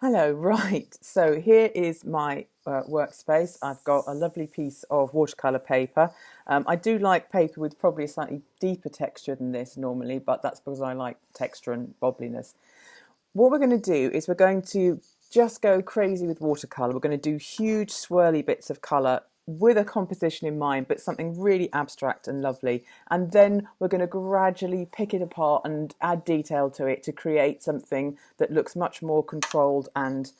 Hello, right. So here is my workspace. I've got a lovely piece of watercolour paper. I do like paper with probably a slightly deeper texture than this normally, but that's because I like texture and bobbliness. What we're going to do is we're going to just go crazy with watercolour. We're going to do huge swirly bits of colour with a composition in mind, but something really abstract and lovely. And then we're going to gradually pick it apart and add detail to it to create something that looks much more controlled and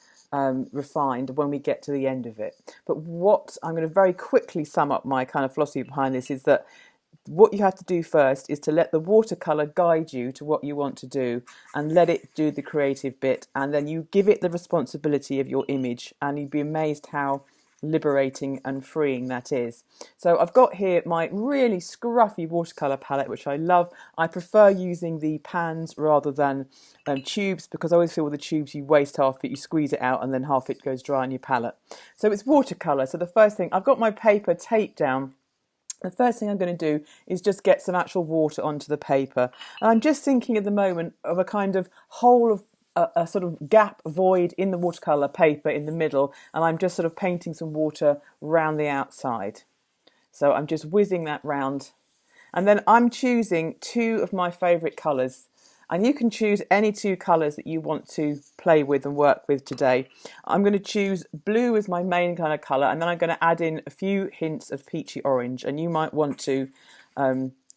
refined when we get to the end of it. But what I'm going to very quickly sum up my kind of philosophy behind this is that what you have to do first is to let the watercolor guide you to what you want to do and let it do the creative bit, and then you give it the responsibility of your image, and you'd be amazed how liberating and freeing that is. So I've got here my really scruffy watercolor palette, which I love. I prefer using the pans rather than tubes, because I always feel with the tubes you waste half of it, you squeeze it out and then half it goes dry on your palette. So it's watercolor. So the first thing, I've got my paper taped down. The first thing I'm going to do is just get some actual water onto the paper. And I'm just thinking at the moment of a kind of hole of a sort of gap void in the watercolour paper in the middle, and I'm just sort of painting some water round the outside. So I'm just whizzing that round. And then I'm choosing two of my favourite colours. And you can choose any two colours that you want to play with and work with today. I'm going to choose blue as my main kind of colour, and then I'm going to add in a few hints of peachy orange. And you might want to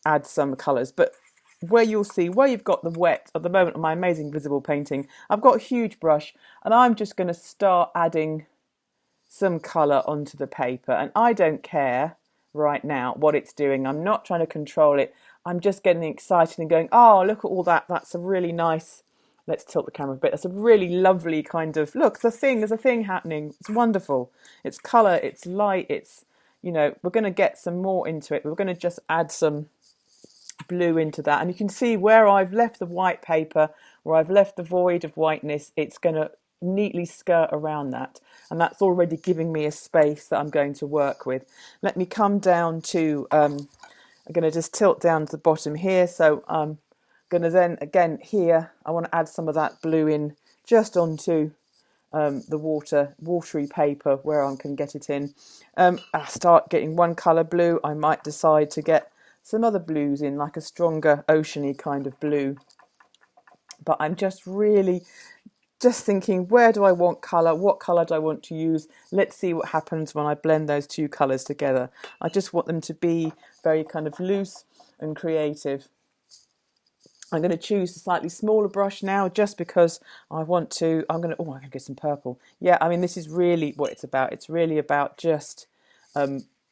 add some colours. But where you'll see, where you've got the wet, at the moment on my amazing visible painting, I've got a huge brush, and I'm just going to start adding some colour onto the paper. And I don't care right now what it's doing. I'm not trying to control it. I'm just getting excited and going, oh, look at all that. That's a really nice, let's tilt the camera a bit. That's a really lovely kind of, look, there's a thing happening. It's wonderful. It's colour, it's light, it's, we're going to get some more into it. We're going to just add some blue into that. And you can see where I've left the white paper, where I've left the void of whiteness, it's going to neatly skirt around that, and that's already giving me a space that I'm going to work with. Let me come down to I'm going to just tilt down to the bottom here, so I'm going to then again here I want to add some of that blue in just onto the watery paper where I can get it in. I start getting one colour blue. I might decide to get some other blues in, like a stronger oceany kind of blue, but I'm just really just thinking, where do I want colour? What colour do I want to use? Let's see what happens when I blend those two colours together. I just want them to be very kind of loose and creative. I'm going to choose a slightly smaller brush now, just because I want to, I'm going to get some purple. Yeah, I mean, this is really what it's about. It's really about just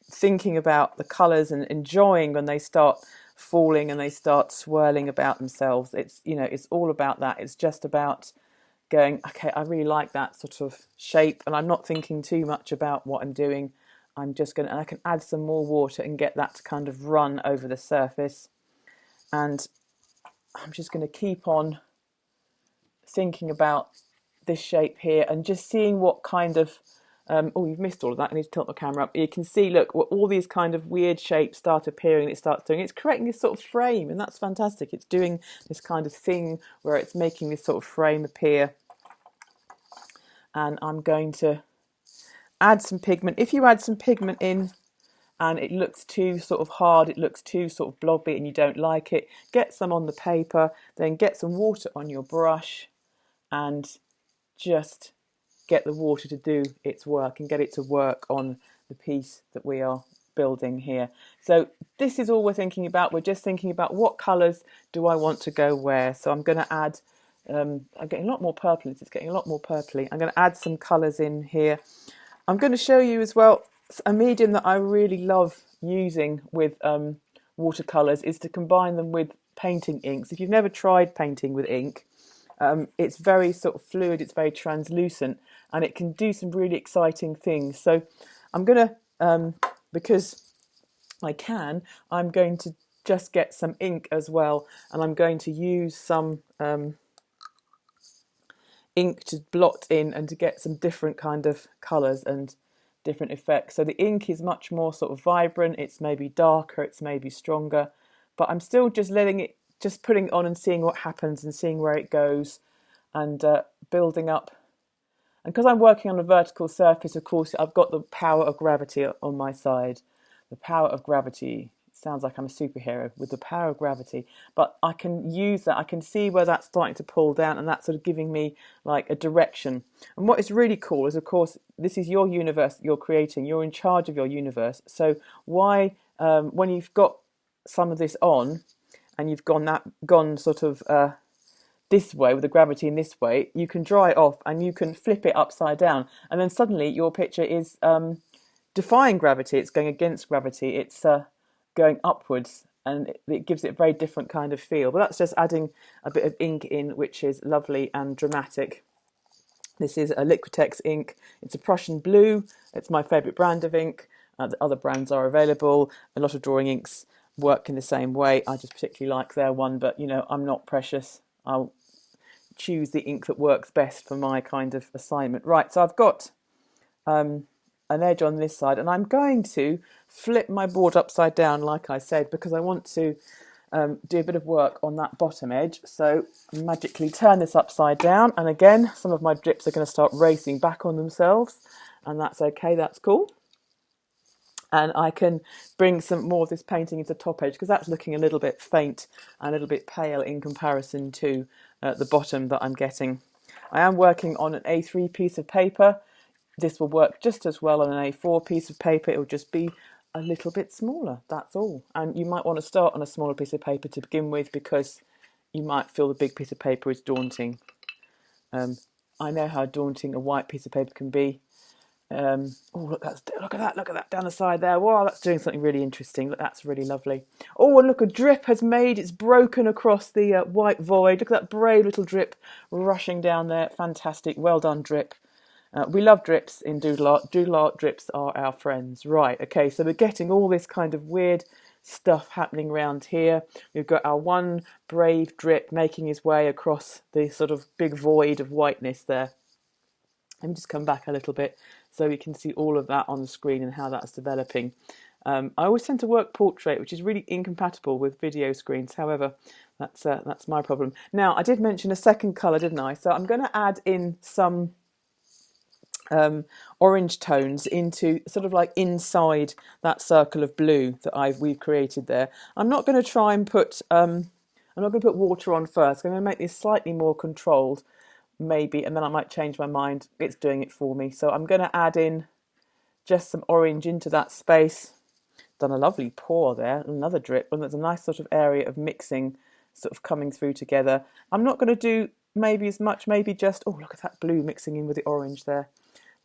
thinking about the colours and enjoying when they start falling and they start swirling about themselves. It's all about that. It's just about going, okay, I really like that sort of shape, and I'm not thinking too much about what I'm doing. I'm just going to, and I can add some more water and get that to kind of run over the surface. And I'm just going to keep on thinking about this shape here and just seeing what kind of, you've missed all of that. I need to tilt the camera up. You can see, look, all these kind of weird shapes start appearing. It starts doing, it's creating this sort of frame, and that's fantastic. It's doing this kind of thing where it's making this sort of frame appear. And I'm going to add some pigment. If you add some pigment in and it looks too sort of hard, it looks too sort of blobby and you don't like it, get some on the paper, then get some water on your brush and just get the water to do its work and get it to work on the piece that we are building here. So this is all we're thinking about. We're just thinking about what colours do I want to go where. So I'm going to add I'm getting a lot more purple. It's getting a lot more purpley. I'm going to add some colours in here. I'm going to show you as well a medium that I really love using with watercolours is to combine them with painting inks. If you've never tried painting with ink, it's very sort of fluid, it's very translucent, and it can do some really exciting things. So I'm going to, because I'm going to just get some ink as well, and I'm going to use some ink to blot in and to get some different kind of colours and different effects. So the ink is much more sort of vibrant, it's maybe darker, it's maybe stronger, but I'm still just putting it on and seeing what happens and seeing where it goes, and building up And because I'm working on a vertical surface, of course, I've got the power of gravity on my side. The power of gravity. It sounds like I'm a superhero with the power of gravity. But I can use that. I can see where that's starting to pull down, and that's sort of giving me like a direction. And what is really cool is, of course, this is your universe that you're creating. You're in charge of your universe. So why, when you've got some of this on, and you've gone sort of this way with the gravity in this way, you can dry it off and you can flip it upside down, and then suddenly your picture is defying gravity. It's going against gravity. It's going upwards, and it gives it a very different kind of feel. But that's just adding a bit of ink in, which is lovely and dramatic. This is a Liquitex ink. It's a Prussian blue. It's my favourite brand of ink. The other brands are available. A lot of drawing inks work in the same way. I just particularly like their one, but you know, I'm not precious. I'll choose the ink that works best for my kind of assignment. Right, so I've got an edge on this side, and I'm going to flip my board upside down, like I said, because I want to do a bit of work on that bottom edge. So magically turn this upside down, and again, some of my drips are going to start racing back on themselves, and that's okay, that's cool. And I can bring some more of this painting into top edge, because that's looking a little bit faint and a little bit pale in comparison to the bottom that I'm getting. I am working on an A3 piece of paper. This will work just as well on an A4 piece of paper. It will just be a little bit smaller, that's all. And you might want to start on a smaller piece of paper to begin with, because you might feel the big piece of paper is daunting. I know how daunting a white piece of paper can be. Oh, look at that down the side there. Wow, that's doing something really interesting. Look, that's really lovely. Oh, and look, a drip has made, it's broken across the white void. Look at that brave little drip rushing down there. Fantastic, well done, drip. We love drips in doodle art. Doodle art drips are our friends. Right, okay, so we're getting all this kind of weird stuff happening around here. We've got our one brave drip making his way across the sort of big void of whiteness there. Let me just come back a little bit so we can see all of that on the screen and how that's developing. I always tend to work portrait, which is really incompatible with video screens. However, that's my problem. Now, I did mention a second colour, didn't I? So I'm going to add in some orange tones into sort of like inside that circle of blue that we've created there. I'm not going to try and put I'm not going to put water on first. I'm going to make this slightly more controlled, maybe, and then I might change my mind. It's doing it for me. So I'm going to add in just some orange into that space. Done a lovely pour there, another drip, and there's a nice sort of area of mixing sort of coming through together. I'm not going to do maybe as much, maybe just, oh, look at that blue mixing in with the orange there.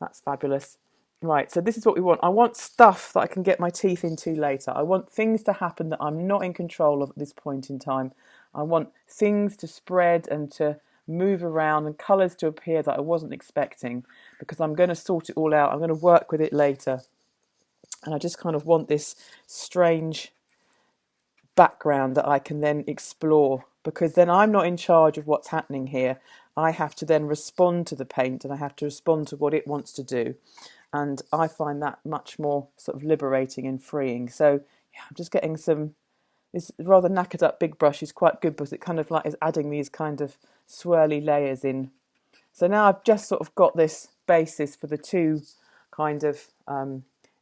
That's fabulous. Right, so this is what we want. I want stuff that I can get my teeth into later. I want things to happen that I'm not in control of at this point in time. I want things to spread and to move around and colours to appear that I wasn't expecting, because I'm going to sort it all out. I'm going to work with it later. And I just kind of want this strange background that I can then explore, because then I'm not in charge of what's happening here. I have to then respond to the paint, and I have to respond to what it wants to do. And I find that much more sort of liberating and freeing. So yeah, I'm just getting some, this rather knackered up big brush is quite good, because it kind of like is adding these kind of swirly layers in. So now I've just sort of got this basis for the two kind of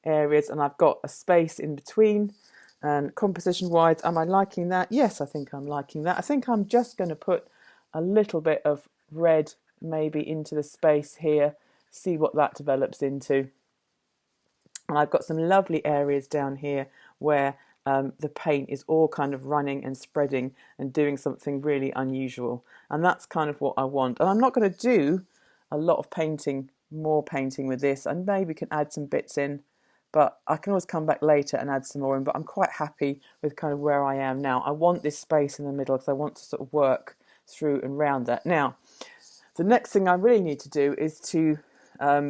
areas, and I've got a space in between. And composition wise, am I liking that? Yes, I think I'm liking that. I think I'm just going to put a little bit of red maybe into the space here, see what that develops into. And I've got some lovely areas down here where the paint is all kind of running and spreading and doing something really unusual. And that's kind of what I want. And I'm not going to do a lot of painting, more painting with this. I maybe can add some bits in, but I can always come back later and add some more in. But I'm quite happy with kind of where I am now. I want this space in the middle because I want to sort of work through and round that. Now, the next thing I really need to do is to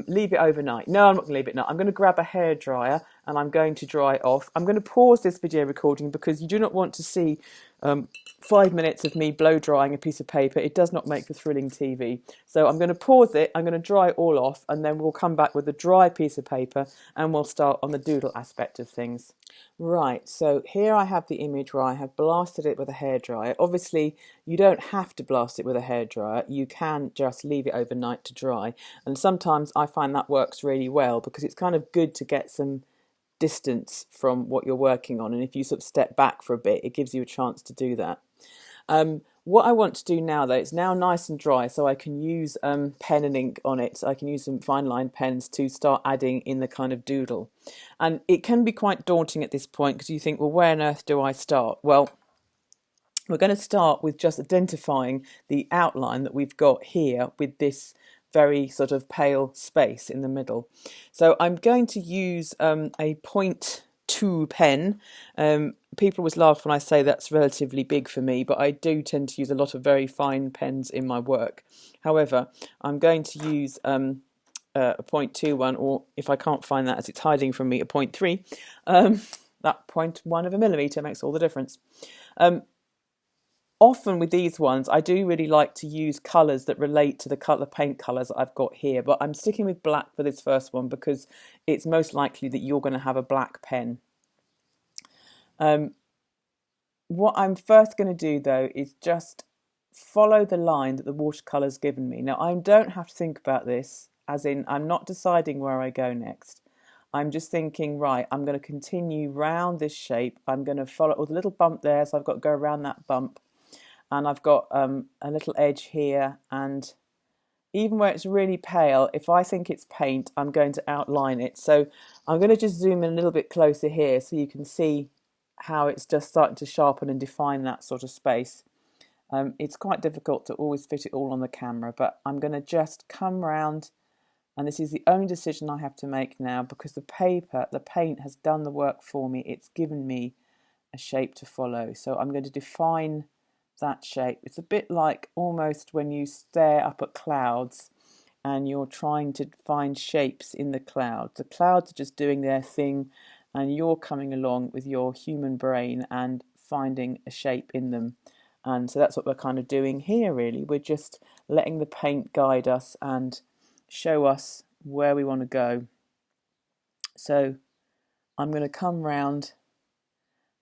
leave it overnight. No, I'm not going to leave it now. I'm going to grab a hairdryer and I'm going to dry it off. I'm going to pause this video recording because you do not want to see 5 minutes of me blow drying a piece of paper. It does not make for thrilling TV. So I'm going to pause it, I'm going to dry it all off, and then we'll come back with a dry piece of paper and we'll start on the doodle aspect of things. Right, so here I have the image where I have blasted it with a hairdryer. Obviously, you don't have to blast it with a hairdryer. You can just leave it overnight to dry. And sometimes I find that works really well because it's kind of good to get some distance from what you're working on. And if you sort of step back for a bit, it gives you a chance to do that. What I want to do now, though, it's now nice and dry, so I can use pen and ink on it. So I can use some fine line pens to start adding in the kind of doodle. And it can be quite daunting at this point because you think, well, where on earth do I start? Well, we're going to start with just identifying the outline that we've got here with this very sort of pale space in the middle. So I'm going to use a 0.2 pen. People always laugh when I say that's relatively big for me, but I do tend to use a lot of very fine pens in my work. However, I'm going to use a 0.21, or if I can't find that as it's hiding from me, a 0.3. That 0.1 of a millimetre makes all the difference. Often with these ones, I do really like to use colours that relate to the colour paint colours that I've got here, but I'm sticking with black for this first one because it's most likely that you're going to have a black pen. What I'm first going to do, though, is just follow the line that the watercolour's given me. Now, I don't have to think about this, as in I'm not deciding where I go next. I'm just thinking, right, I'm going to continue round this shape. I'm going to follow with a little bump there, so I've got to go around that bump. And I've got a little edge here, and even where it's really pale, if I think it's paint, I'm going to outline it. So I'm going to just zoom in a little bit closer here so you can see how it's just starting to sharpen and define that sort of space. It's quite difficult to always fit it all on the camera, but I'm going to just come round, and this is the only decision I have to make now because the paint has done the work for me. It's given me a shape to follow. So I'm going to define that shape. It's a bit like almost when you stare up at clouds and you're trying to find shapes in the clouds. The clouds are just doing their thing and you're coming along with your human brain and finding a shape in them. And so that's what we're kind of doing here, really. We're just letting the paint guide us and show us where we want to go. So I'm going to come round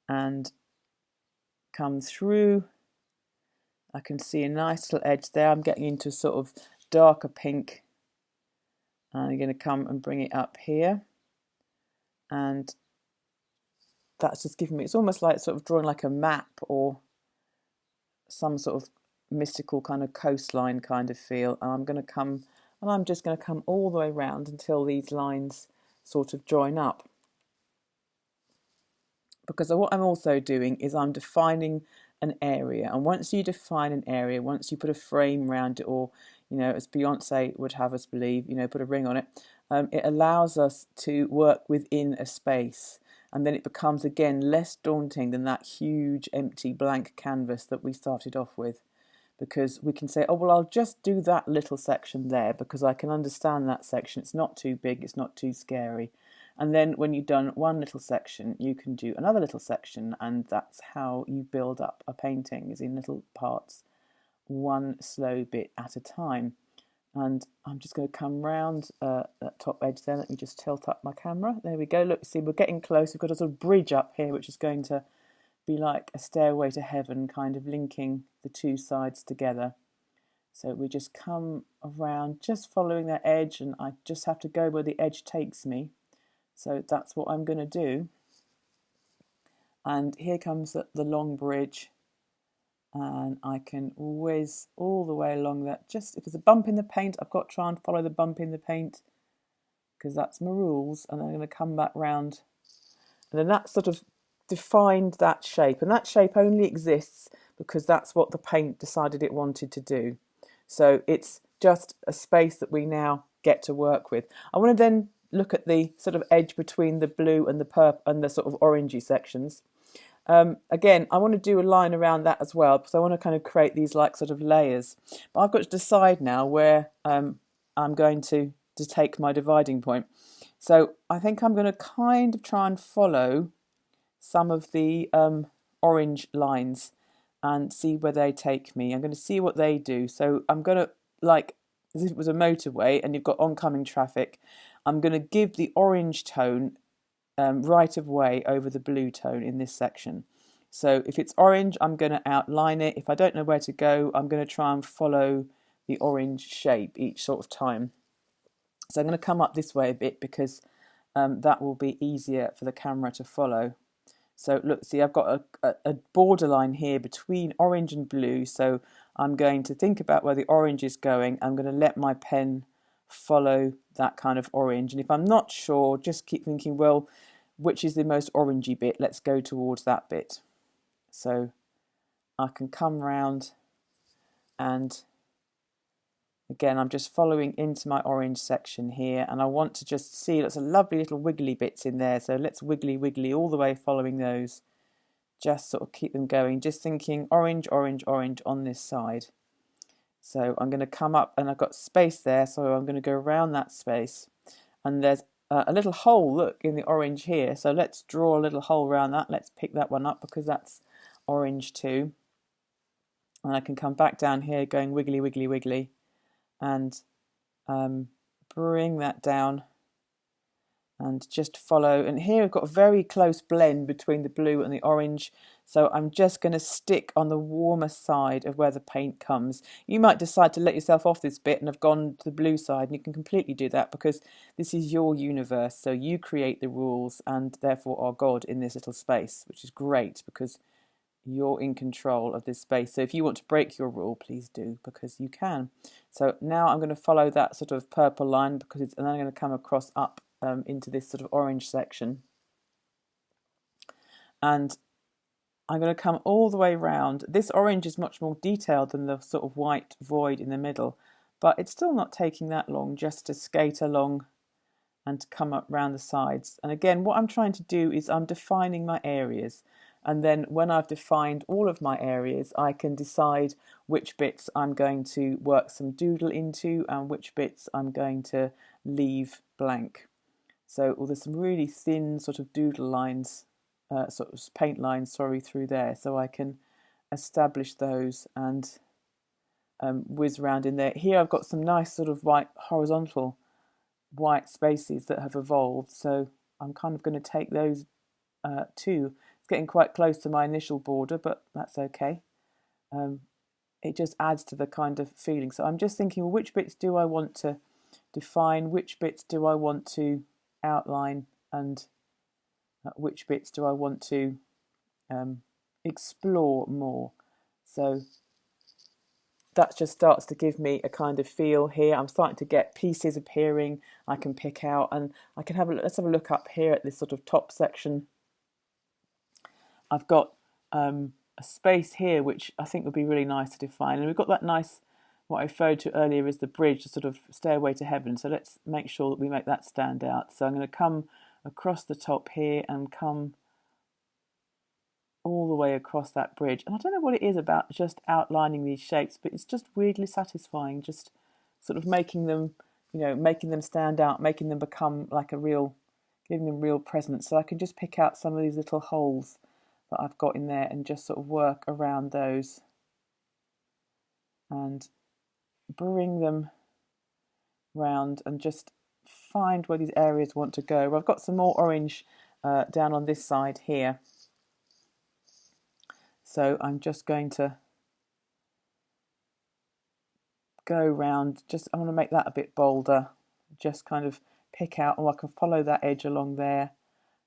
and come through. I can see a nice little edge there. I'm getting into a sort of darker pink. And I'm going to come and bring it up here. And that's just giving me, it's almost like sort of drawing like a map or some sort of mystical kind of coastline kind of feel. And I'm going to come, and I'm just going to come all the way around until these lines sort of join up. Because what I'm also doing is I'm defining an area, and once you define an area, once you put a frame around it, or as Beyonce would have us believe, put a ring on it, it allows us to work within a space, and then it becomes again less daunting than that huge empty blank canvas that we started off with, because we can say, oh well, I'll just do that little section there because I can understand that section. It's not too big, it's not too scary. And then when you've done one little section, you can do another little section, and that's how you build up a painting, is in little parts, one slow bit at a time. And I'm just going to come round that top edge there. Let me just tilt up my camera. There we go. Look, see, we're getting close. We've got a sort of bridge up here, which is going to be like a stairway to heaven, kind of linking the two sides together. So we just come around, just following that edge, and I just have to go where the edge takes me. So that's what I'm going to do. And here comes the long bridge. And I can always, all the way along that, just if there's a bump in the paint, I've got to try and follow the bump in the paint because that's my rules. And I'm going to come back round. And then that sort of defined that shape. And that shape only exists because that's what the paint decided it wanted to do. So it's just a space that we now get to work with. I want to then look at the sort of edge between the blue and the purple and the sort of orangey sections. Again, I want to do a line around that as well because I want to kind of create these like sort of layers. But I've got to decide now where I'm going to take my dividing point. So I think I'm going to kind of try and follow some of the orange lines and see where they take me. I'm going to see what they do. So I'm going to, like, as if it was a motorway and you've got oncoming traffic, I'm going to give the orange tone right of way over the blue tone in this section. So if it's orange, I'm going to outline it. If I don't know where to go, I'm going to try and follow the orange shape each sort of time. So I'm going to come up this way a bit because that will be easier for the camera to follow. So look, see, I've got a borderline here between orange and blue. So I'm going to think about where the orange is going. I'm going to let my pen follow that kind of orange. And if I'm not sure, just keep thinking, well, which is the most orangey bit? Let's go towards that bit. So I can come round, and again, I'm just following into my orange section here, and I want to just see lots of lovely little wiggly bits in there. So let's wiggly all the way following those. Just sort of keep them going, just thinking orange, orange, orange on this side. So I'm going to come up, and I've got space there, so I'm going to go around that space. And there's a little hole, look, in the orange here. So let's draw a little hole around that. Let's pick that one up because that's orange too. And I can come back down here going wiggly, wiggly, wiggly, and bring that down and just follow. And here we've got a very close blend between the blue and the orange. So I'm just going to stick on the warmer side of where the paint comes. You might decide to let yourself off this bit and have gone to the blue side, and you can completely do that because this is your universe. So you create the rules and therefore are God in this little space, which is great because you're in control of this space. So if you want to break your rule, please do, because you can. So now I'm going to follow that sort of purple line because and then I'm going to come across up into this sort of orange section. And I'm going to come all the way round. This orange is much more detailed than the sort of white void in the middle, but it's still not taking that long just to skate along and to come up round the sides. And again, what I'm trying to do is I'm defining my areas. And then when I've defined all of my areas, I can decide which bits I'm going to work some doodle into and which bits I'm going to leave blank. So there's some really thin sort of doodle lines, sort of paint lines, through there. So I can establish those and whiz around in there. Here I've got some nice sort of white horizontal white spaces that have evolved. So I'm kind of going to take those too. It's getting quite close to my initial border, but that's okay. It just adds to the kind of feeling. So I'm just thinking, well, which bits do I want to define? Which bits do I want to outline? And which bits do I want to explore more? So that just starts to give me a kind of feel here. I'm starting to get pieces appearing I can pick out, and I can have a look. Let's have a look up here at this sort of top section. I've got a space here which I think would be really nice to define, and we've got that nice, what I referred to earlier as the bridge, the sort of stairway to heaven. So let's make sure that we make that stand out. So I'm going to come across the top here and come all the way across that bridge. And I don't know what it is about just outlining these shapes, but it's just weirdly satisfying, just sort of making them, making them stand out, making them become like giving them real presence. So I can just pick out some of these little holes that I've got in there and just sort of work around those and bring them round and just find where these areas want to go. I've got some more orange down on this side here. So I'm just going to go round, I want to make that a bit bolder, just kind of pick out, I can follow that edge along there.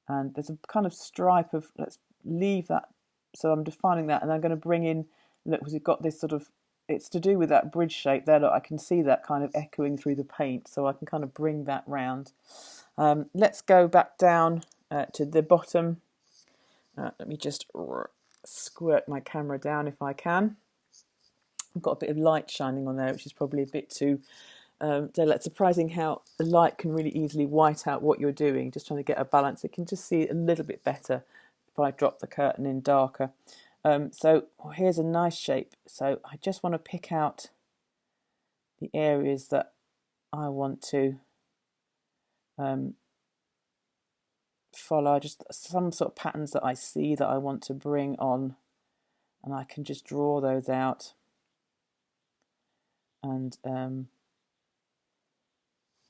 And there's a kind of stripe of, let's leave that. So I'm defining that, and I'm going to bring in, look, because we've got this sort of, it's to do with that bridge shape there. Look, I can see that kind of echoing through the paint, so I can kind of bring that round. Let's go back down to the bottom. Let me just squirt my camera down if I can. I've got a bit of light shining on there, which is probably a bit too daylight. Surprising how the light can really easily white out what you're doing. Just trying to get a balance. It can just see it a little bit better if I drop the curtain in darker. So here's a nice shape. So I just want to pick out the areas that I want to follow just some sort of patterns that I see that I want to bring on, and I can just draw those out and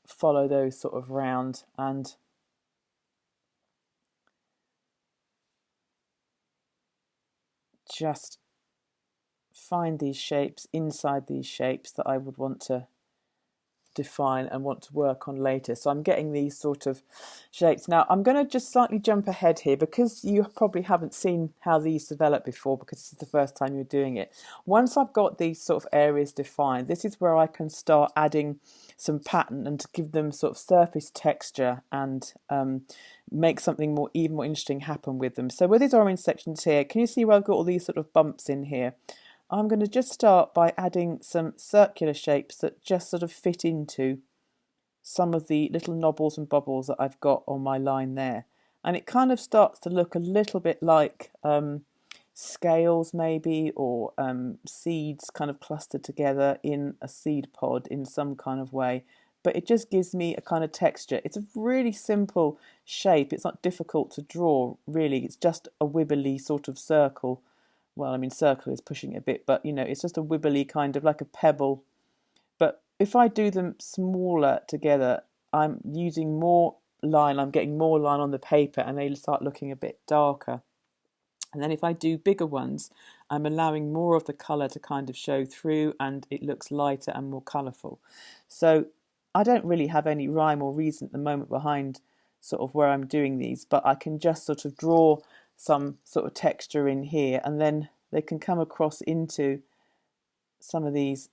follow those sort of round and just find these shapes inside these shapes that I would want to define and want to work on later. So I'm getting these sort of shapes. Now I'm going to just slightly jump ahead here because you probably haven't seen how these develop before, because this is the first time you're doing it. Once I've got these sort of areas defined, this is where I can start adding some pattern and to give them sort of surface texture and make something more even more interesting happen with them. So with these orange sections here, can you see where I've got all these sort of bumps in here? I'm going to just start by adding some circular shapes that just sort of fit into some of the little knobbles and bobbles that I've got on my line there. And it kind of starts to look a little bit like scales maybe, or seeds kind of clustered together in a seed pod in some kind of way. But it just gives me a kind of texture. It's a really simple shape. It's not difficult to draw, really. It's just a wibbly sort of circle. Well, I mean, circle is pushing it a bit, but, you know, it's just a wibbly kind of like a pebble. But if I do them smaller together, I'm using more line, I'm getting more line on the paper, and they start looking a bit darker. And then if I do bigger ones, I'm allowing more of the colour to kind of show through, and it looks lighter and more colourful. So I don't really have any rhyme or reason at the moment behind sort of where I'm doing these, but I can just sort of draw some sort of texture in here, and then they can come across into some of these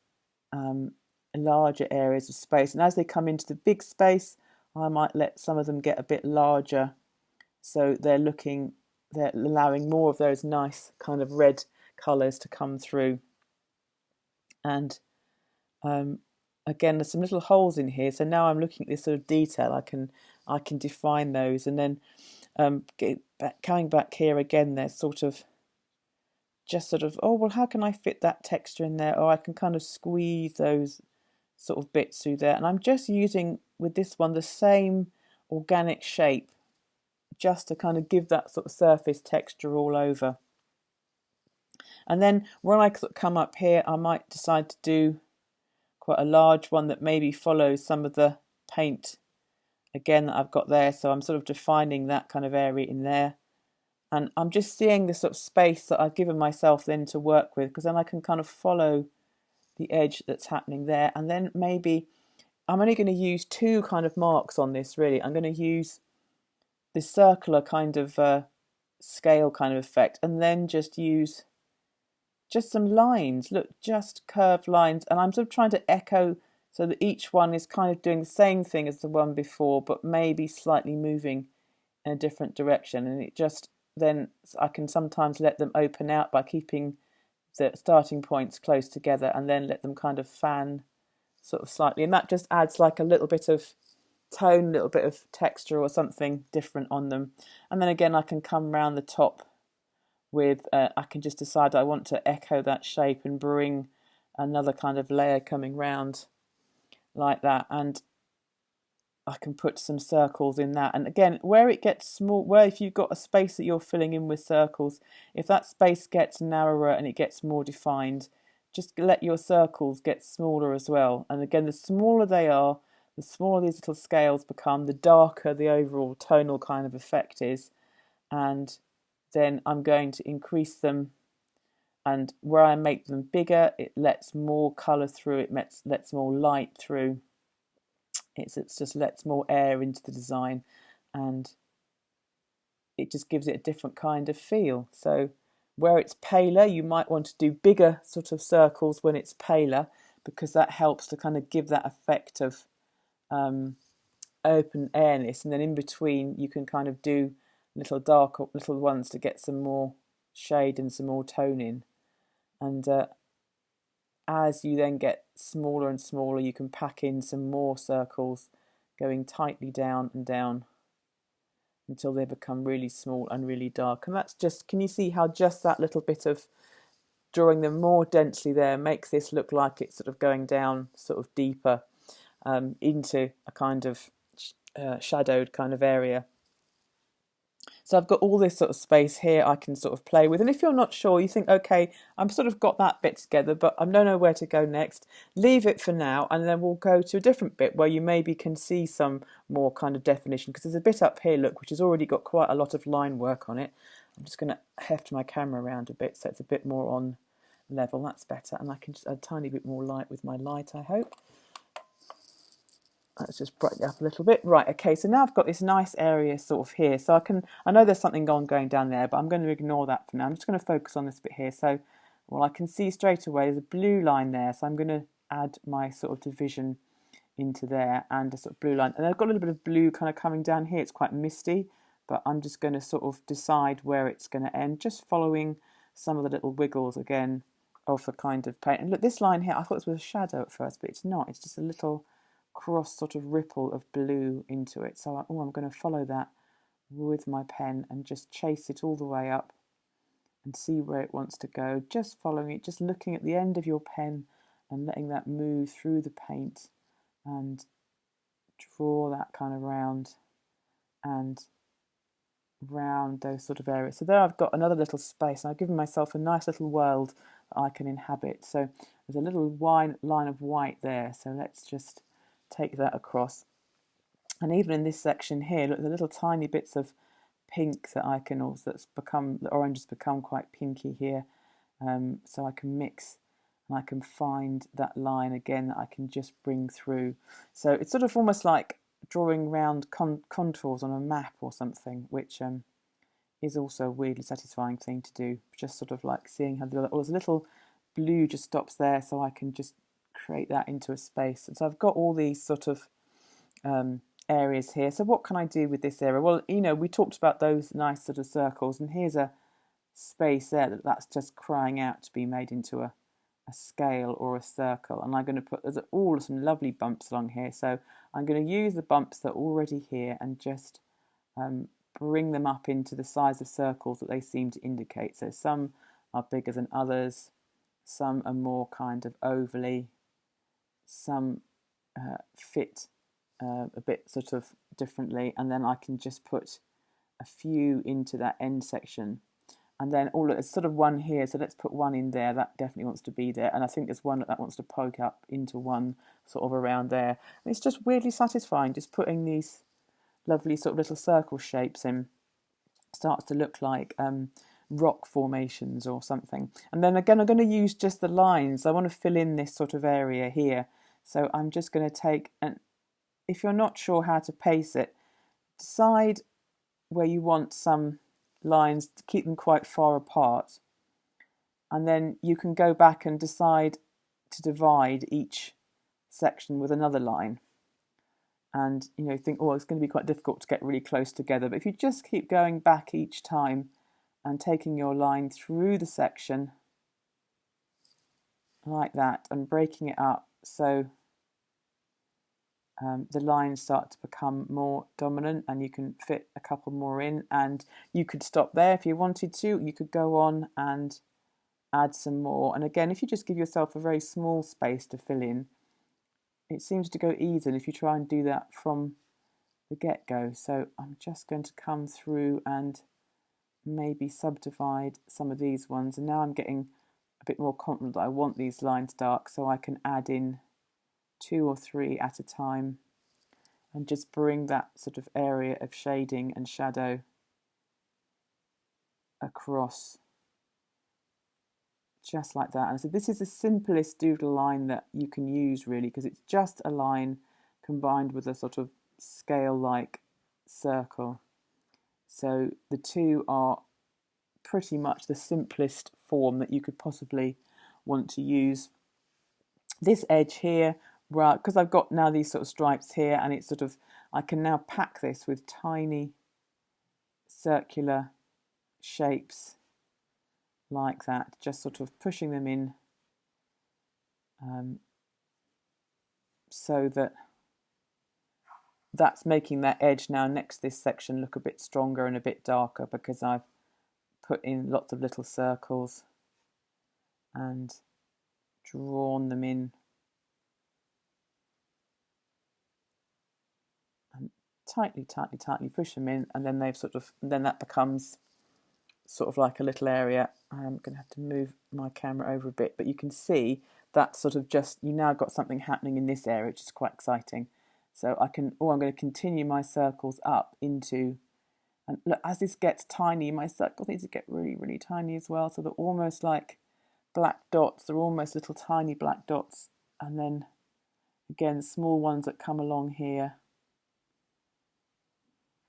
larger areas of space. And as they come into the big space, I might let some of them get a bit larger, so they're allowing more of those nice kind of red colours to come through. And again, there's some little holes in here, so now I'm looking at this sort of detail. I can define those, and then coming back here again, there's sort of just sort of, oh, well, how can I fit that texture in there? Or I can kind of squeeze those sort of bits through there. And I'm just using, with this one, the same organic shape, just to kind of give that sort of surface texture all over. And then when I come up here, I might decide to do quite a large one that maybe follows some of the paint again that I've got there. So I'm sort of defining that kind of area in there. And I'm just seeing the sort of space that I've given myself then to work with, because then I can kind of follow the edge that's happening there. And then maybe I'm only going to use two kind of marks on this, really. I'm going to use this circular kind of scale kind of effect, and then just use just some lines. Look, just curved lines. And I'm sort of trying to echo so that each one is kind of doing the same thing as the one before, but maybe slightly moving in a different direction. And it just, then I can sometimes let them open out by keeping the starting points close together, and then let them kind of fan sort of slightly. And that just adds like a little bit of tone, a little bit of texture or something different on them. And then again, I can come round the top with, I can just decide I want to echo that shape and bring another kind of layer coming round like that. And I can put some circles in that. And again, where it gets small, where if you've got a space that you're filling in with circles, if that space gets narrower and it gets more defined, just let your circles get smaller as well. And again, the smaller they are, the smaller these little scales become, the darker the overall tonal kind of effect is. And then I'm going to increase them, and where I make them bigger, it lets more colour through, it lets more light through. It just lets more air into the design, and it just gives it a different kind of feel. So where it's paler, you might want to do bigger sort of circles when it's paler, because that helps to kind of give that effect of open airness. And then in between, you can kind of do little darker little ones to get some more shade and some more tone in. And as you then get smaller and smaller, you can pack in some more circles, going tightly down and down until they become really small and really dark. And that's just, can you see how just that little bit of drawing them more densely there makes this look like it's sort of going down sort of deeper into a kind of shadowed kind of area. So I've got all this sort of space here I can sort of play with. And if you're not sure, you think, okay, I'm sort of got that bit together, but I don't know where to go next, leave it for now, and then we'll go to a different bit where you maybe can see some more kind of definition, because there's a bit up here, look, which has already got quite a lot of line work on it. I'm just going to heft my camera around a bit so it's a bit more on level. That's better. And I can just add a tiny bit more light with my light, I hope. Let's just brighten it up a little bit. Right, okay, so now I've got this nice area sort of here. So I know there's something going down there, but I'm going to ignore that for now. I'm just going to focus on this bit here. So, well, I can see straight away there's a blue line there. So I'm going to add my sort of division into there and a sort of blue line. And I've got a little bit of blue kind of coming down here. It's quite misty, but I'm just going to sort of decide where it's going to end, just following some of the little wiggles again of the kind of paint. And look, this line here, I thought this was a shadow at first, but it's not. It's just a little cross sort of ripple of blue into it. So I'm going to follow that with my pen and just chase it all the way up and see where it wants to go. Just following it, just looking at the end of your pen and letting that move through the paint and draw that kind of round and round those sort of areas. So there I've got another little space, and I've given myself a nice little world that I can inhabit. So there's a little line of white there, so let's just take that across. And even in this section here, look, the little tiny bits of pink that I can also, the orange has become quite pinky here. So I can mix and I can find that line again that I can just bring through. So it's sort of almost like drawing round contours on a map or something, which is also a weirdly satisfying thing to do. Just sort of like seeing how there's a little blue just stops there, so I can just create that into a space. And so I've got all these sort of areas here. So what can I do with this area? Well, you know, we talked about those nice sort of circles, and here's a space there that's just crying out to be made into a scale or a circle. And I'm going to put, there's all some lovely bumps along here. So I'm going to use the bumps that are already here and just bring them up into the size of circles that they seem to indicate. So some are bigger than others, some are more kind of ovally, some fit a bit sort of differently, and then I can just put a few into that end section. And then, oh look, there's sort of one here, so let's put one in there. That definitely wants to be there. And I think there's one that wants to poke up into one sort of around there. And it's just weirdly satisfying, just putting these lovely sort of little circle shapes in. Starts to look like rock formations or something. And then again, I'm going to use just the lines. I want to fill in this sort of area here. So I'm just going to take, and if you're not sure how to pace it, decide where you want some lines to keep them quite far apart. And then you can go back and decide to divide each section with another line. And, you know, think, oh, it's going to be quite difficult to get really close together. But if you just keep going back each time and taking your line through the section like that and breaking it up so the lines start to become more dominant, and you can fit a couple more in, and you could stop there if you wanted to. You could go on and add some more. And again, if you just give yourself a very small space to fill in, it seems to go easier if you try and do that from the get-go. So I'm just going to come through and maybe subdivide some of these ones. And now I'm getting a bit more confident that I want these lines dark, so I can add in 2 or 3 at a time and just bring that sort of area of shading and shadow across just like that. And so this is the simplest doodle line that you can use, really, because it's just a line combined with a sort of scale-like circle. So the two are pretty much the simplest form that you could possibly want to use. This edge here, because I've got now these sort of stripes here, and it's sort of, I can now pack this with tiny circular shapes like that, just sort of pushing them in so that that's making that edge now next to this section look a bit stronger and a bit darker, because I've put in lots of little circles and drawn them in. tightly push them in, and then then that becomes sort of like a little area. I'm going to have to move my camera over a bit, but you can see that sort of you now got something happening in this area, which is quite exciting. So I'm going to continue my circles up into, and look, as this gets tiny, my circles need to get really tiny as well. So they're almost like black dots. They're almost little tiny black dots. And then again, small ones that come along here,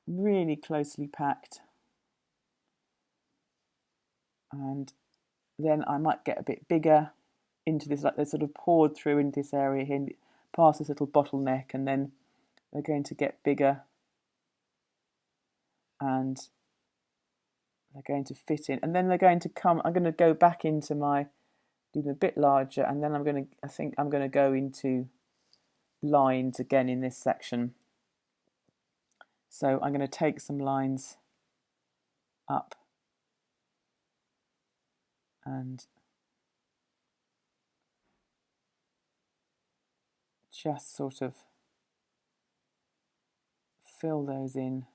really closely packed. And then I might get a bit bigger into this, like they're sort of poured through into this area here, past this little bottleneck, and then they're going to get bigger and they're going to fit in, and then they're going to come. I'm going to go back into do them a bit larger, and then I think I'm going to go into lines again in this section. So I'm going to take some lines up and just sort of fill those in.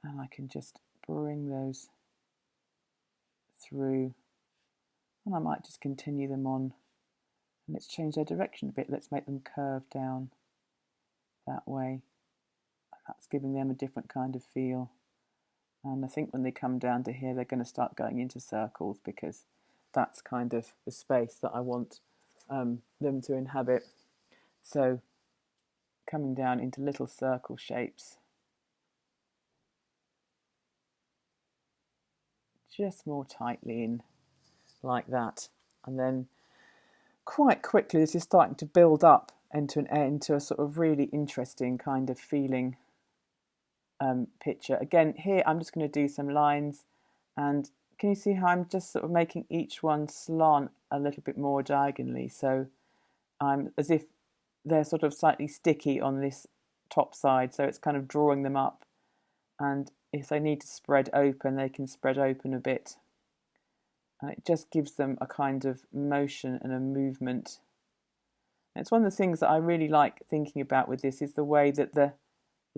And I can just bring those through, and I might just continue them on. And let's change their direction a bit. Let's make them curve down that way. That's giving them a different kind of feel. And I think when they come down to here, they're going to start going into circles, because that's kind of the space that I want them to inhabit. So coming down into little circle shapes, just more tightly in like that. And then quite quickly this is starting to build up into a sort of really interesting kind of feeling picture. Again, here I'm just going to do some lines, and can you see how I'm just sort of making each one slant a little bit more diagonally, so I'm as if they're sort of slightly sticky on this top side, so it's kind of drawing them up, and if they need to spread open, they can spread open a bit, and it just gives them a kind of motion and a movement. And it's one of the things that I really like thinking about with this, is the way that the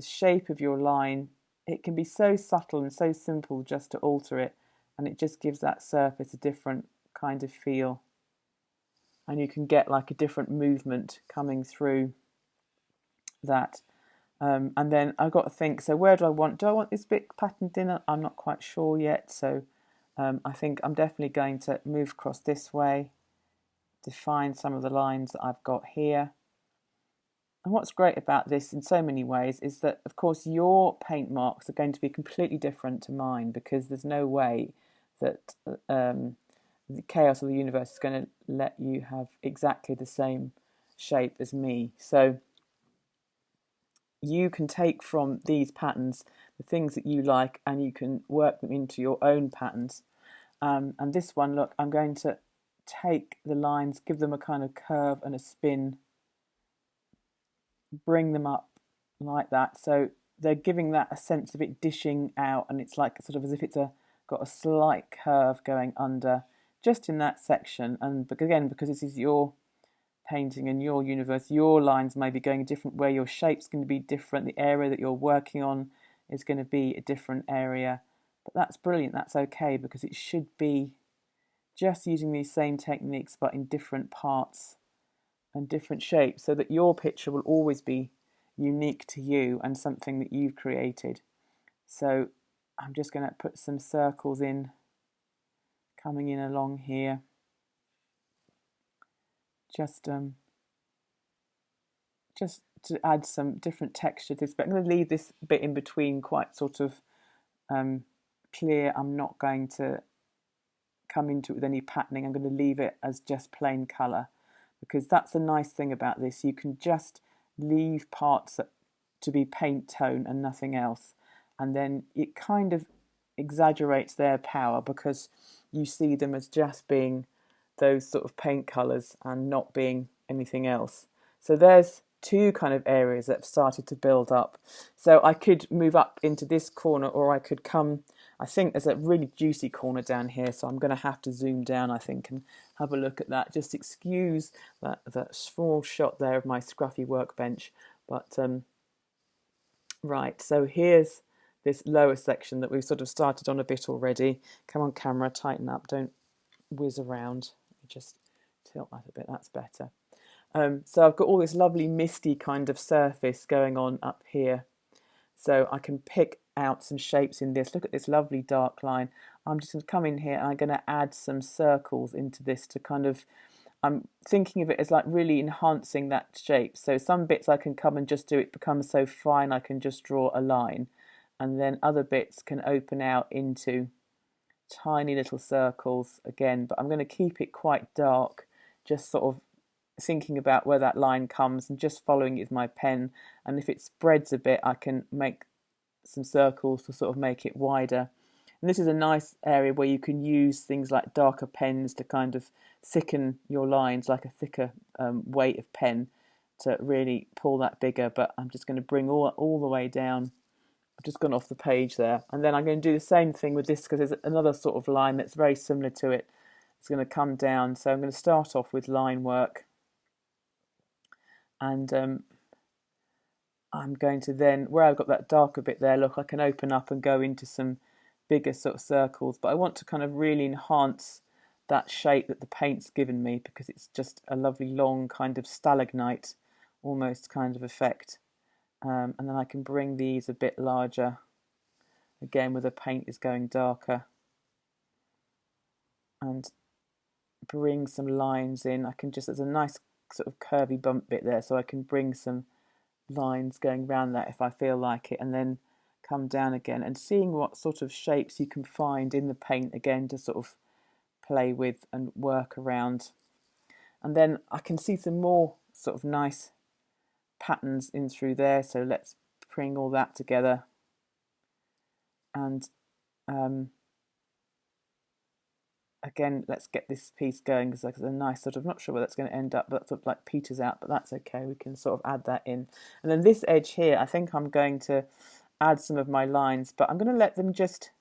shape of your line, it can be so subtle and so simple just to alter it, and it just gives that surface a different kind of feel, and you can get like a different movement coming through that. And then I've got to think, so where do I want this bit patterned in? I'm not quite sure yet, so I think I'm definitely going to move across this way, define some of the lines that I've got here. And what's great about this in so many ways is that, of course, your paint marks are going to be completely different to mine, because there's no way that the chaos of the universe is going to let you have exactly the same shape as me. So you can take from these patterns the things that you like, and you can work them into your own patterns. And this one, look, I'm going to take the lines, give them a kind of curve and a spin, bring them up like that, so they're giving that a sense of it dishing out, and it's like sort of as if it's got a slight curve going under just in that section. And again, because this is your painting and your universe, your lines may be going a different way, your shape's going to be different, the area that you're working on is going to be a different area, but that's brilliant, that's okay, because it should be just using these same techniques but in different parts and different shapes, so that your picture will always be unique to you and something that you've created. So I'm just going to put some circles in, coming in along here, just to add some different texture to this, but I'm going to leave this bit in between quite sort of clear. I'm not going to come into it with any patterning. I'm going to leave it as just plain colour, because that's the nice thing about this. You can just leave parts to be paint tone and nothing else, and then it kind of exaggerates their power, because you see them as just being those sort of paint colours and not being anything else. So there's two kind of areas that have started to build up. So I could move up into this corner, or I could come, I think there's a really juicy corner down here, so I'm going to have to zoom down, I think, and have a look at that. Just excuse that small shot there of my scruffy workbench. But right, so here's this lower section that we've sort of started on a bit already. Come on, camera, tighten up, don't whiz around. Just tilt that a bit, that's better. So I've got all this lovely misty kind of surface going on up here. So I can pick out some shapes in this. Look at this lovely dark line. I'm just going to come in here and I'm going to add some circles into this to kind of, I'm thinking of it as like really enhancing that shape. So some bits I can come and just do, it becomes so fine I can just draw a line. And then other bits can open out into tiny little circles again, but I'm going to keep it quite dark, just sort of thinking about where that line comes and just following it with my pen. And if it spreads a bit, I can make some circles to sort of make it wider. And this is a nice area where you can use things like darker pens to kind of thicken your lines, like a thicker weight of pen to really pull that bigger. But I'm just going to bring all the way down. I've just gone off the page there. And then I'm going to do the same thing with this because there's another sort of line that's very similar to it. It's going to come down. So I'm going to start off with line work. And I'm going to then, where I've got that darker bit there, look, I can open up and go into some bigger sort of circles. But I want to kind of really enhance that shape that the paint's given me because it's just a lovely long kind of stalagmite almost kind of effect. And then I can bring these a bit larger, again where the paint is going darker. And bring some lines in. I can just, there's a nice sort of curvy bump bit there, so I can bring some lines going around that if I feel like it, and then come down again and seeing what sort of shapes you can find in the paint again to sort of play with and work around. And then I can see some more sort of nice patterns in through there, so let's bring all that together. And again, let's get this piece going because there's a nice sort of, not sure where that's going to end up, but sort of like peters out, but that's okay. We can sort of add that in. And then this edge here, I think I'm going to add some of my lines, but I'm going to let them just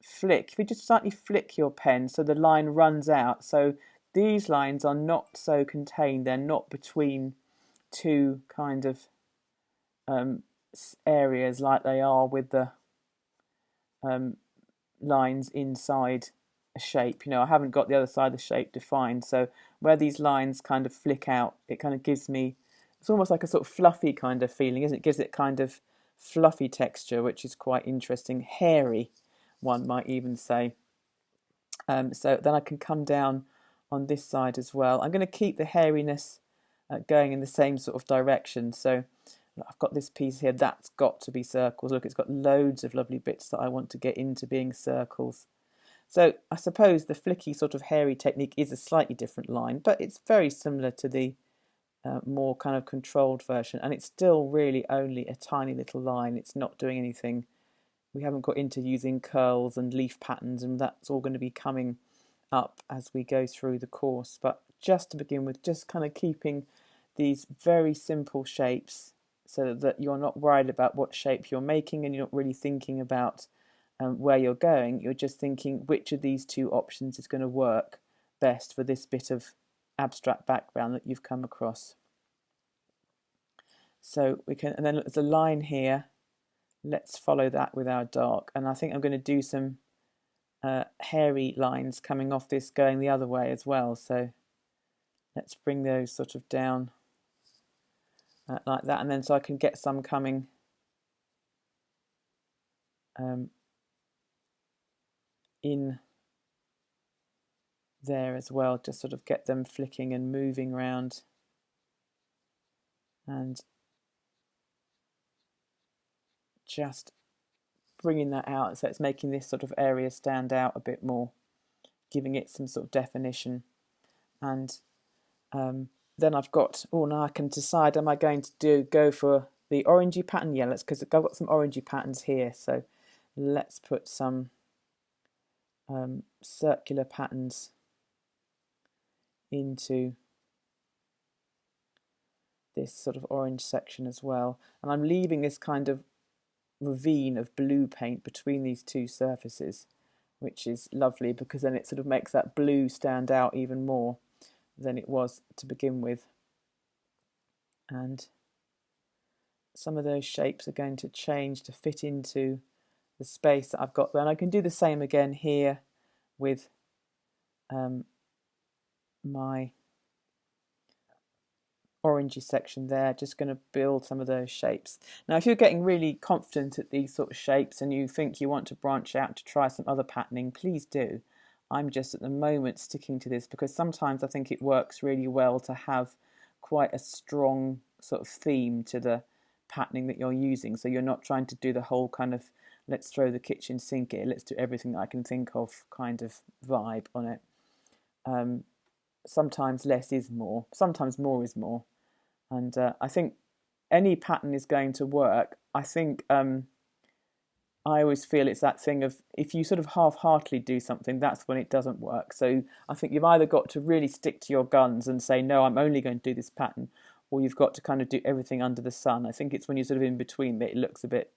flick. If you just slightly flick your pen so the line runs out. So these lines are not so contained. They're not between two kind of areas like they are with the lines inside a shape. You know, I haven't got the other side of the shape defined, so where these lines kind of flick out, it kind of gives me, it's almost like a sort of fluffy kind of feeling, isn't it? It gives it kind of fluffy texture, which is quite interesting, hairy, one might even say. So then I can come down on this side as well. I'm going to keep the hairiness going in the same sort of direction. So I've got this piece here, that's got to be circles. Look, it's got loads of lovely bits that I want to get into being circles. So I suppose the flicky sort of hairy technique is a slightly different line, but it's very similar to the more kind of controlled version, and it's still really only a tiny little line. It's not doing anything. We haven't got into using curls and leaf patterns, and that's all going to be coming up as we go through the course. But just to begin with, just kind of keeping these very simple shapes so that you're not worried about what shape you're making and you're not really thinking about where you're going. You're just thinking which of these two options is going to work best for this bit of abstract background that you've come across. So we can, and then there's a line here. Let's follow that with our dark, and I think I'm going to do some hairy lines coming off this going the other way as well. So let's bring those sort of down like that, and then so I can get some coming in there as well, just sort of get them flicking and moving around and just bringing that out, so it's making this sort of area stand out a bit more, giving it some sort of definition. And then I've got, oh, now I can decide, am I going to go for the orangey pattern? Yeah, let's, because I've got some orangey patterns here, so let's put some circular patterns into this sort of orange section as well. And I'm leaving this kind of ravine of blue paint between these two surfaces. which is lovely because then it sort of makes that blue stand out even more than it was to begin with. And some of those shapes are going to change to fit into the space that I've got there. And I can do the same again here with my orangey section there. Just going to build some of those shapes. Now, if you're getting really confident at these sort of shapes and you think you want to branch out to try some other patterning, please do. I'm just at the moment sticking to this because sometimes I think it works really well to have quite a strong sort of theme to the patterning that you're using, so you're not trying to do the whole kind of let's throw the kitchen sink in, let's do everything that I can think of kind of vibe on it. Sometimes less is more, sometimes more is more, and I think any pattern is going to work. I think I always feel it's that thing of if you sort of half-heartedly do something, that's when it doesn't work. So I think you've either got to really stick to your guns and say, no, I'm only going to do this pattern, or you've got to kind of do everything under the sun. I think it's when you're sort of in between that it looks a bit,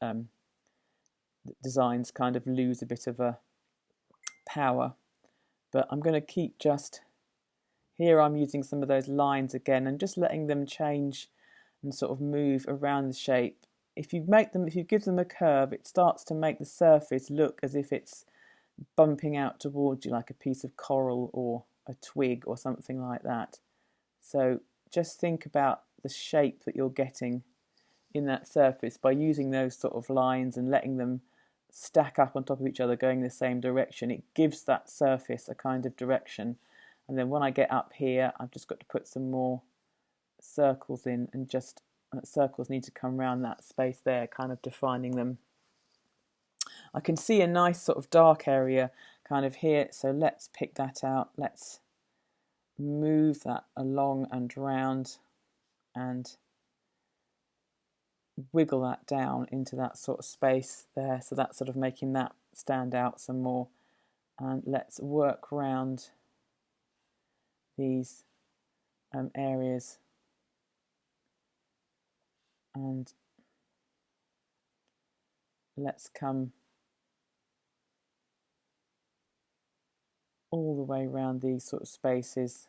designs kind of lose a bit of a power. But I'm going to keep just, here I'm using some of those lines again and just letting them change and sort of move around the shape. If you give them a curve, it starts to make the surface look as if it's bumping out towards you like a piece of coral or a twig or something like that. So just think about the shape that you're getting in that surface by using those sort of lines and letting them stack up on top of each other going the same direction. It gives that surface a kind of direction. And then when I get up here, I've just got to put some more circles in, and just circles need to come around that space there, kind of defining them. I can see a nice sort of dark area kind of here, so let's pick that out. Let's move that along and round and wiggle that down into that sort of space there, so that's sort of making that stand out some more. And let's work around these areas, and let's come all the way around these sort of spaces.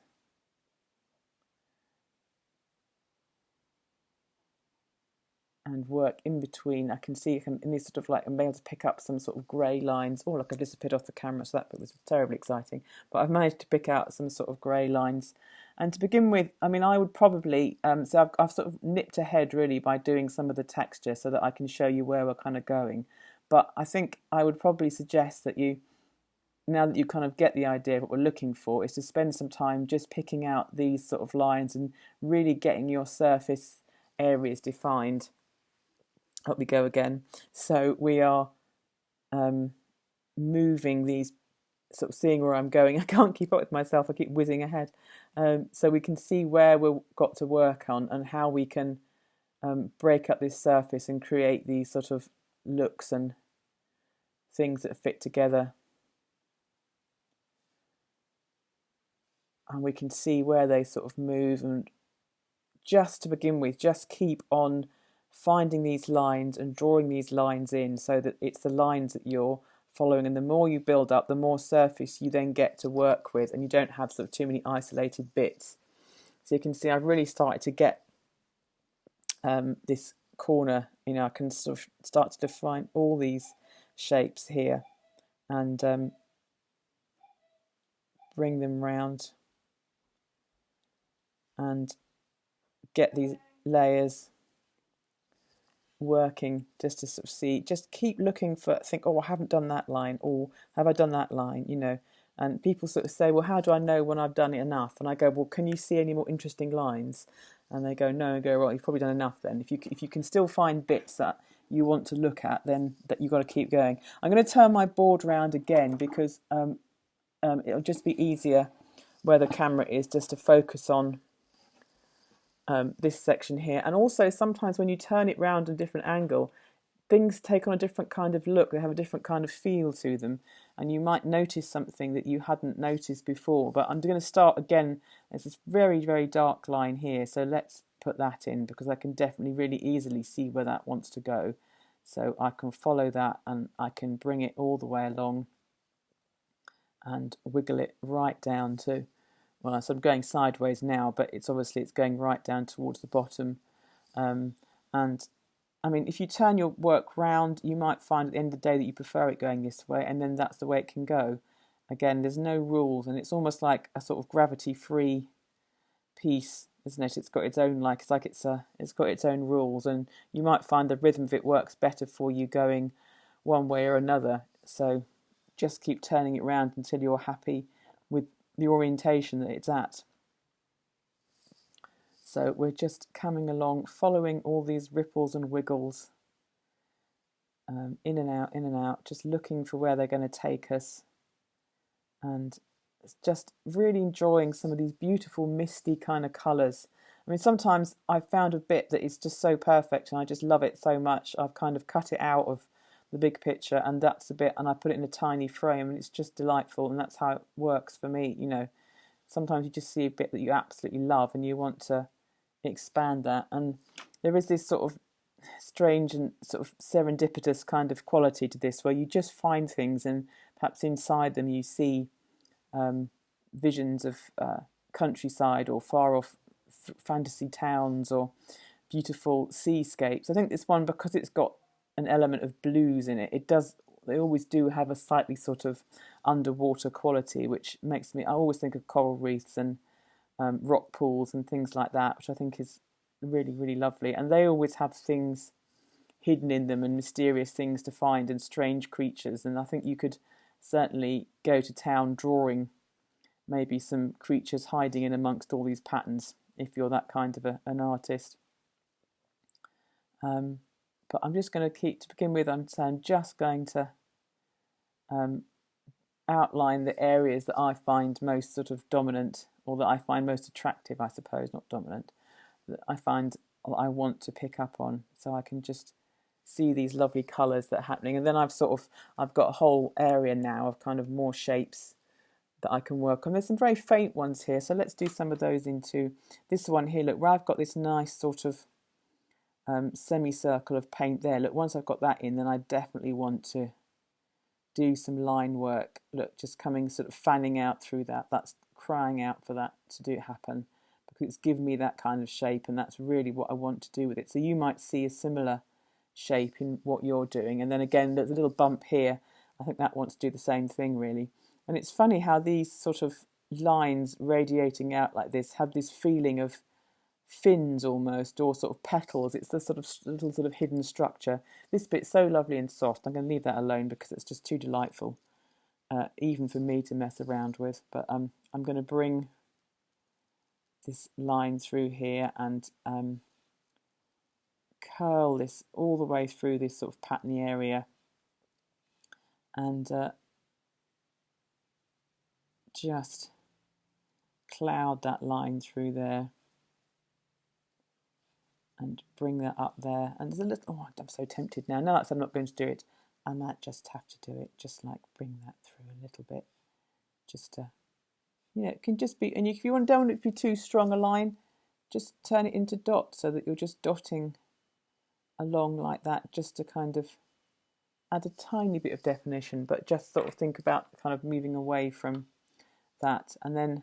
And work in between. I can see in these sort of like, I'm able to pick up some sort of grey lines. Oh, look, I've disappeared off the camera, so that bit was terribly exciting. But I've managed to pick out some sort of grey lines. And to begin with, I mean, I would probably, so I've sort of nipped ahead really by doing some of the texture so that I can show you where we're kind of going. But I think I would probably suggest that you, now that you kind of get the idea of what we're looking for, is to spend some time just picking out these sort of lines and really getting your surface areas defined. Up we go again. So we are moving these, sort of seeing where I'm going. I can't keep up with myself, I keep whizzing ahead. So we can see where we've got to work on and how we can break up this surface and create these sort of looks and things that fit together. And we can see where they sort of move, and just to begin with, just keep on finding these lines and drawing these lines in so that it's the lines that you're following, and the more you build up, the more surface you then get to work with, and you don't have sort of too many isolated bits. So you can see I've really started to get this corner, you know, I can sort of start to define all these shapes here and bring them round and get these layers working, just to sort of see, just keep looking for, think, oh, I haven't done that line, or have I done that line, you know. And people sort of say, well, how do I know when I've done it enough? And I go, well, can you see any more interesting lines? And they go, no. And go, well, you've probably done enough then. If you can still find bits that you want to look at, then that you've got to keep going. I'm going to turn my board round again because it'll just be easier where the camera is, just to focus on this section here. And also sometimes when you turn it round at a different angle, things take on a different kind of look, they have a different kind of feel to them, and you might notice something that you hadn't noticed before. But I'm going to start again, there's this very, very dark line here, so let's put that in because I can definitely really easily see where that wants to go. So I can follow that and I can bring it all the way along and wiggle it right down to, well, I'm sort of going sideways now, but it's going right down towards the bottom. And I mean, if you turn your work round, you might find at the end of the day that you prefer it going this way, and then that's the way it can go. Again, there's no rules, and it's almost like a sort of gravity-free piece, isn't it? It's got its own, it's got its own rules, and you might find the rhythm of it works better for you going one way or another. So just keep turning it around until you're happy with the orientation that it's at. So we're just coming along, following all these ripples and wiggles, in and out, just looking for where they're going to take us. And just really enjoying some of these beautiful misty kind of colours. I mean, sometimes I've found a bit that is just so perfect and I just love it so much, I've kind of cut it out of the big picture, and that's the bit, and I put it in a tiny frame, and it's just delightful, and that's how it works for me. You know, sometimes you just see a bit that you absolutely love and you want to expand that, and there is this sort of strange and sort of serendipitous kind of quality to this, where you just find things and perhaps inside them you see visions of countryside or far off fantasy towns or beautiful seascapes. I think this one, because it's got an element of blues in it, they always do have a slightly sort of underwater quality, which makes me, I always think of coral reefs and rock pools and things like that, which I think is really, really lovely. And they always have things hidden in them and mysterious things to find and strange creatures. And I think you could certainly go to town drawing maybe some creatures hiding in amongst all these patterns if you're that kind of an artist. But I'm just going to to begin with, I'm just going to outline the areas that I find most sort of dominant, or that I find most attractive, I suppose, not dominant, that I find I want to pick up on, so I can just see these lovely colours that are happening. And then I've got a whole area now of kind of more shapes that I can work on. There's some very faint ones here, so let's do some of those into this one here. Look, where I've got this nice sort of semicircle of paint there. Look, once I've got that in, then I definitely want to do some line work. Look, just coming, sort of fanning out through that. That's crying out for that to happen, because it's given me that kind of shape, and that's really what I want to do with it. So you might see a similar shape in what you're doing, and then again there's a little bump here. I think that wants to do the same thing, really. And it's funny how these sort of lines radiating out like this have this feeling of fins almost, or sort of petals. It's the sort of little sort of hidden structure. This bit's so lovely and soft. I'm going to leave that alone because it's just too delightful, even for me to mess around with. But I'm going to bring this line through here and curl this all the way through this sort of patterny area, and just cloud that line through there and bring that up there. And there's a little, oh, I'm so tempted now. No, I'm not going to do it. I might just have to do it, just like bring that through a little bit, just to, it can just be, and if you don't want it to be too strong a line, just turn it into dots so that you're just dotting along like that, just to kind of add a tiny bit of definition, but just sort of think about kind of moving away from that. And then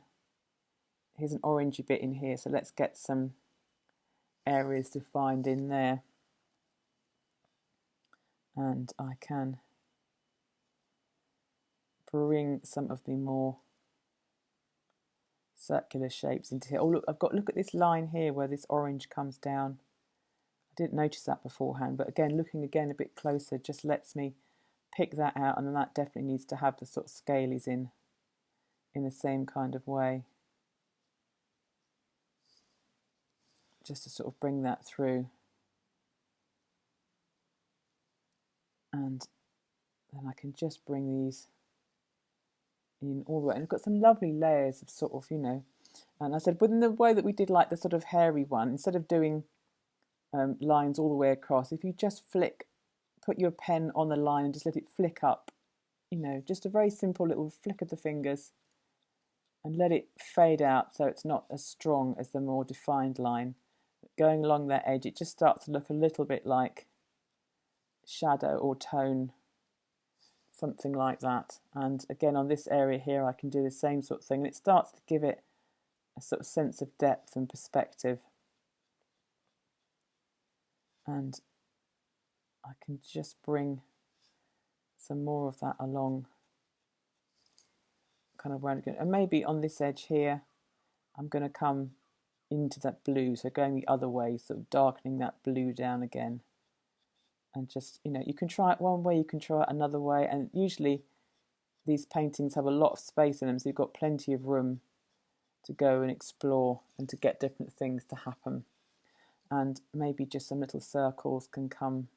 here's an orangey bit in here, so let's get some areas defined in there, and I can bring some of the more circular shapes into here. Oh look, look at this line here where this orange comes down. I didn't notice that beforehand, but again, looking again a bit closer just lets me pick that out, and then that definitely needs to have the sort of scalies in the same kind of way, just to sort of bring that through. And then I can just bring these in all the way, and I've got some lovely layers of sort of, and I said, within the way that we did like the sort of hairy one, instead of doing lines all the way across, if you just put your pen on the line and just let it flick up, just a very simple little flick of the fingers, and let it fade out so it's not as strong as the more defined line. Going along that edge, it just starts to look a little bit like shadow or tone something like that. And again, on this area here, I can do the same sort of thing, and it starts to give it a sort of sense of depth and perspective. And I can just bring some more of that along, kind of round again. And maybe on this edge here, I'm going to come into that blue, so going the other way, sort of darkening that blue down again. And just, you know, you can try it one way, you can try it another way, and usually these paintings have a lot of space in them, so you've got plenty of room to go and explore and to get different things to happen. And maybe just some little circles can come.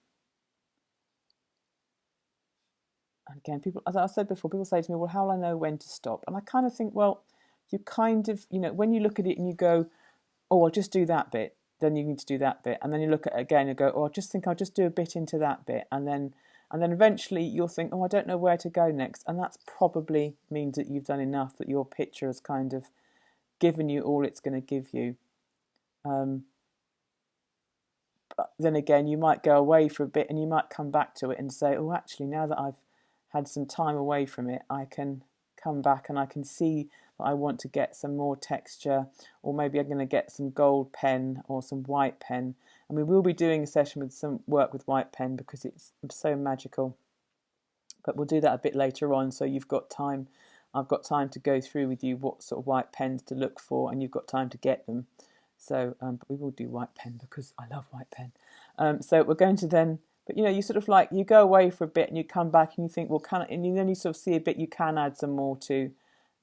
And again, people, as I said before, people say to me, well, how will I know when to stop? And I kind of think, well, you kind of, you know, when you look at it and you go, oh, I'll just do that bit, then you need to do that bit. And then you look at it again and go, oh, I just think I'll just do a bit into that bit. And then eventually you'll think, oh, I don't know where to go next. And that's probably means that you've done enough, that your picture has kind of given you all it's going to give you. But then again, you might go away for a bit and you might come back to it and say, oh, actually, now that I've had some time away from it, I can come back and I can see that I want to get some more texture, or maybe I'm going to get some gold pen or some white pen. And we will be doing a session with some work with white pen because it's so magical. But we'll do that a bit later on, so you've got time. I've got time to go through with you what sort of white pens to look for, and you've got time to get them. So, but we will do white pen because I love white pen. So we're going to then, but you know, you sort of like, you go away for a bit and you come back and you think, well, and then you sort of see a bit you can add some more to,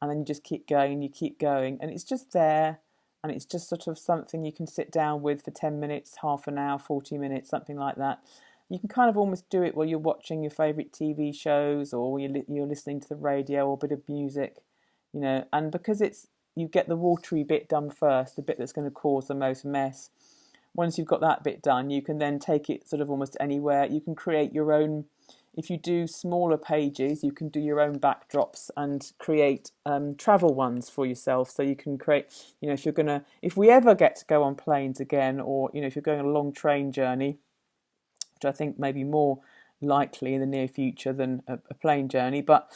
and then you just keep going and you keep going, and it's just there, and it's just sort of something you can sit down with for 10 minutes, half an hour, 40 minutes, something like that. You can kind of almost do it while you're watching your favourite TV shows, or you're listening to the radio, or a bit of music, you know, and because you get the watery bit done first, the bit that's going to cause the most mess. Once you've got that bit done, you can then take it sort of almost anywhere. You can create your own, if you do smaller pages, you can do your own backdrops and create travel ones for yourself. So you can create, you know, if we ever get to go on planes again, or, you know, if you're going on a long train journey, which I think may be more likely in the near future than a plane journey, but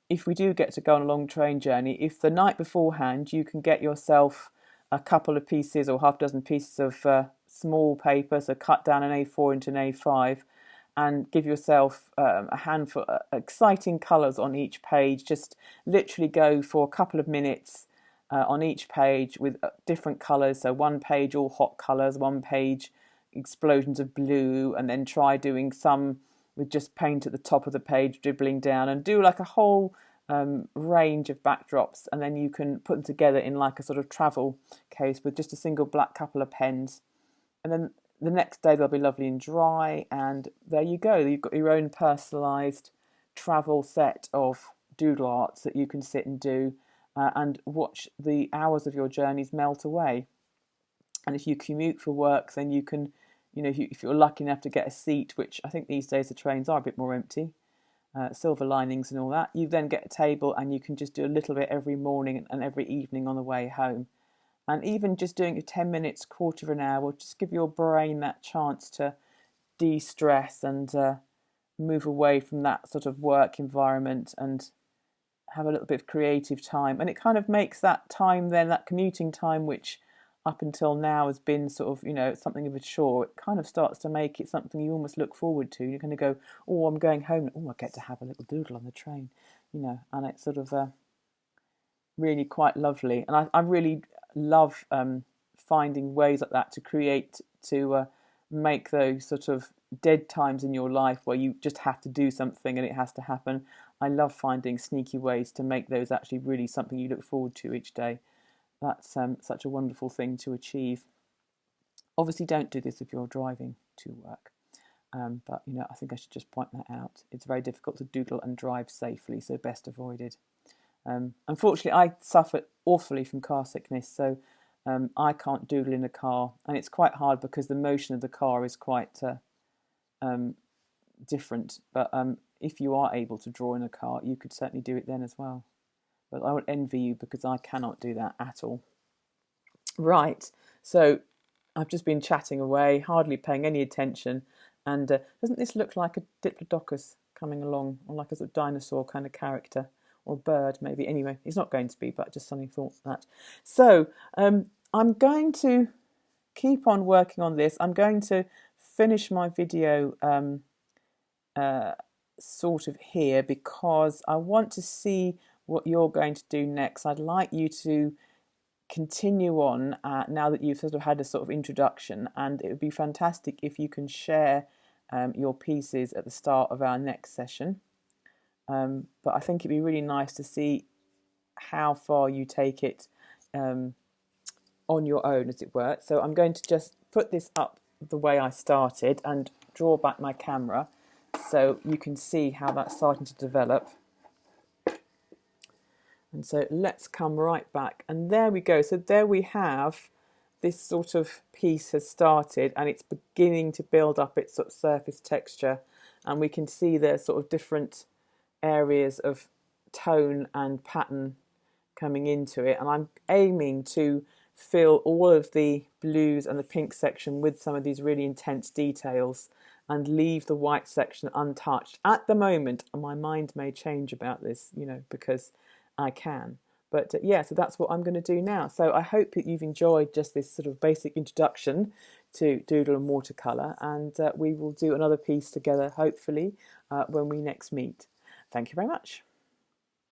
if we do get to go on a long train journey, if the night beforehand you can get yourself a couple of pieces or half a dozen pieces of small paper, so cut down an A4 into an A5, and give yourself a handful of exciting colours on each page, just literally go for a couple of minutes on each page with different colours. So one page all hot colours, one page explosions of blue, and then try doing some with just paint at the top of the page dribbling down, and do like a whole range of backdrops, and then you can put them together in like a sort of travel case with just a single black couple of pens, and then the next day they'll be lovely and dry, and there you go, you've got your own personalised travel set of doodle arts that you can sit and do and watch the hours of your journeys melt away. And if you commute for work, then you can, you know, if you're lucky enough to get a seat, which I think these days the trains are a bit more empty, silver linings and all that, you then get a table and you can just do a little bit every morning and every evening on the way home. And even just doing 10 minutes, quarter of an hour, will just give your brain that chance to de-stress and move away from that sort of work environment and have a little bit of creative time. And it kind of makes that time then, that commuting time, which up until now has been sort of, you know, something of a chore, it kind of starts to make it something you almost look forward to. You're going to go, oh, I'm going home. Oh, I get to have a little doodle on the train, you know, and it's sort of really quite lovely. And I really love finding ways like that to create, to make those sort of dead times in your life where you just have to do something and it has to happen. I love finding sneaky ways to make those actually really something you look forward to each day. That's such a wonderful thing to achieve. Obviously, don't do this if you're driving to work. But, you know, I think I should just point that out. It's very difficult to doodle and drive safely, so best avoided. Unfortunately, I suffer awfully from car sickness, so I can't doodle in a car. And it's quite hard because the motion of the car is quite different. But if you are able to draw in a car, you could certainly do it then as well. But I would envy you because I cannot do that at all. Right, so I've just been chatting away, hardly paying any attention. And doesn't this look like a Diplodocus coming along, or like a sort of dinosaur kind of character, or bird maybe. Anyway, he's not going to be, but just suddenly thought that. So I'm going to keep on working on this. I'm going to finish my video sort of here, because I want to see what you're going to do next. I'd like you to continue on now that you've sort of had a sort of introduction, and it would be fantastic if you can share your pieces at the start of our next session. But I think it'd be really nice to see how far you take it on your own, as it were. So I'm going to just put this up the way I started and draw back my camera so you can see how that's starting to develop. And so let's come right back, and there we go. So there we have, this sort of piece has started, and it's beginning to build up its sort of surface texture, and we can see there's sort of different areas of tone and pattern coming into it, and I'm aiming to fill all of the blues and the pink section with some of these really intense details and leave the white section untouched. At the moment, my mind may change about this, you know, because I can. But yeah, so that's what I'm going to do now. So I hope that you've enjoyed just this sort of basic introduction to doodle and watercolour, and we will do another piece together, hopefully, when we next meet. Thank you very much.